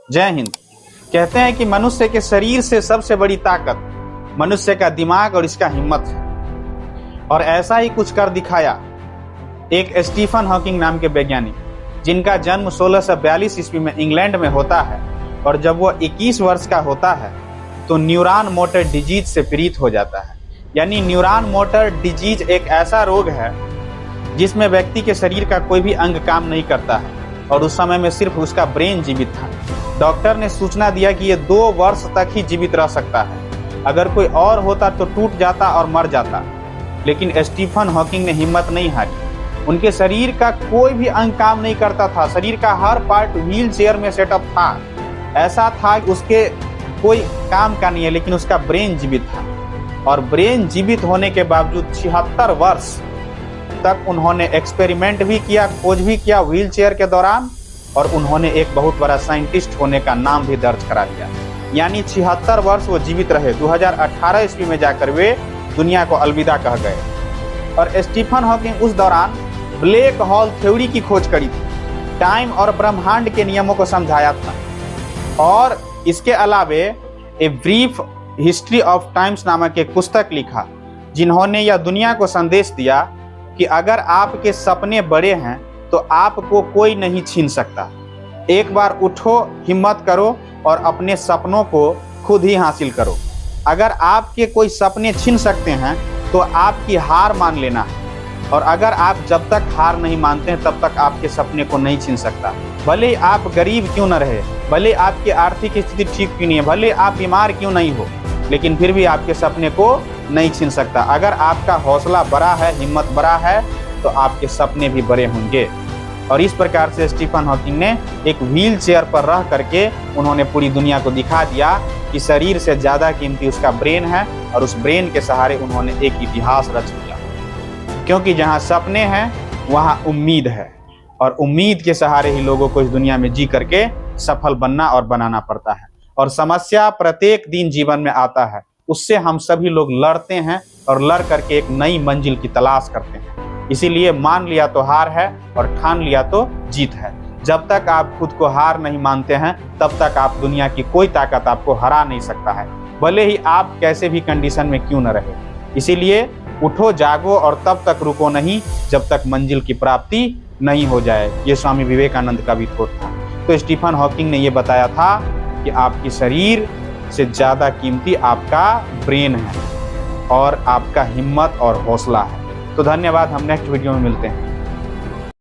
जय हिंद। कहते हैं कि मनुष्य के शरीर से सबसे बड़ी ताकत मनुष्य का दिमाग और इसका हिम्मत है, और ऐसा ही कुछ कर दिखाया एक स्टीफन हॉकिंग नाम के वैज्ञानिक, जिनका जन्म 1642 ईस्वी में इंग्लैंड में होता है। और जब वह 21 वर्ष का होता है तो न्यूरॉन मोटर डिजीज से पीड़ित हो जाता है। यानी न्यूरॉन मोटर डिजीज एक ऐसा रोग है जिसमें व्यक्ति के शरीर का कोई भी अंग काम नहीं करता है, और उस समय में सिर्फ उसका ब्रेन जीवित था। डॉक्टर ने सूचना दिया कि ये 2 वर्ष तक ही जीवित रह सकता है, अगर कोई और होता तो टूट जाता और मर जाता। लेकिन स्टीफन हॉकिंग ने हिम्मत नहीं हारी। उनके शरीर का कोई भी अंग काम नहीं करता था, शरीर का हर पार्ट व्हील चेयर में सेटअप था। ऐसा था कि उसके कोई काम का नहीं है, लेकिन उसका ब्रेन जीवित था। और ब्रेन जीवित होने के बावजूद 76 वर्ष तक उन्होंने एक्सपेरिमेंट भी किया, खोज भी किया व्हील चेयर के दौरान, और उन्होंने एक बहुत बड़ा साइंटिस्ट होने का नाम भी दर्ज करा लिया। यानी 76 वर्ष वो जीवित रहे। 2018 ईस्वी में जाकर वे दुनिया को अलविदा कह गए। और स्टीफन हॉकिंग उस दौरान ब्लैक होल थ्योरी की खोज करी थी, टाइम और ब्रह्मांड के नियमों को समझाया था। और इसके अलावे a brief history of times नामक एक पुस्तक लिखा, जिन्होंने यह दुनिया को संदेश दिया कि अगर आपके सपने बड़े हैं तो आपको कोई नहीं छीन सकता। एक बार उठो, हिम्मत करो और अपने सपनों को खुद ही हासिल करो। अगर आपके कोई सपने छीन सकते हैं तो आपकी हार मान लेना है, और अगर आप जब तक हार नहीं मानते हैं तब तक आपके सपने को नहीं छीन सकता। भले आप गरीब क्यों न रहे, भले आपकी आर्थिक स्थिति ठीक क्यों नहीं है, भले आप बीमार क्यों नहीं हो, लेकिन फिर भी आपके सपने को नहीं छीन सकता। अगर आपका हौसला बड़ा है, हिम्मत बड़ा है, तो आपके सपने भी बड़े होंगे। और इस प्रकार से स्टीफन हॉकिंग ने एक व्हील चेयर पर रह करके उन्होंने पूरी दुनिया को दिखा दिया कि शरीर से ज़्यादा कीमती उसका ब्रेन है, और उस ब्रेन के सहारे उन्होंने एक इतिहास रच दिया। क्योंकि जहाँ सपने हैं वहाँ उम्मीद है, और उम्मीद के सहारे ही लोगों को इस दुनिया में जी करके सफल बनना और बनाना पड़ता है। और समस्या प्रत्येक दिन जीवन में आता है, उससे हम सभी लोग लड़ते हैं और लड़ करके एक नई मंजिल की तलाश करते हैं। इसीलिए मान लिया तो हार है और ठान लिया तो जीत है। जब तक आप खुद को हार नहीं मानते हैं तब तक आप दुनिया की कोई ताकत आपको हरा नहीं सकता है, भले ही आप कैसे भी कंडीशन में क्यों न रहे। इसीलिए उठो, जागो और तब तक रुको नहीं जब तक मंजिल की प्राप्ति नहीं हो जाए। ये स्वामी विवेकानंद का भी थॉट था। तो स्टीफन हॉकिंग ने ये बताया था कि आपकी शरीर से ज़्यादा कीमती आपका ब्रेन है और आपका हिम्मत और हौसला है। तो धन्यवाद, हम नेक्स्ट वीडियो में मिलते हैं।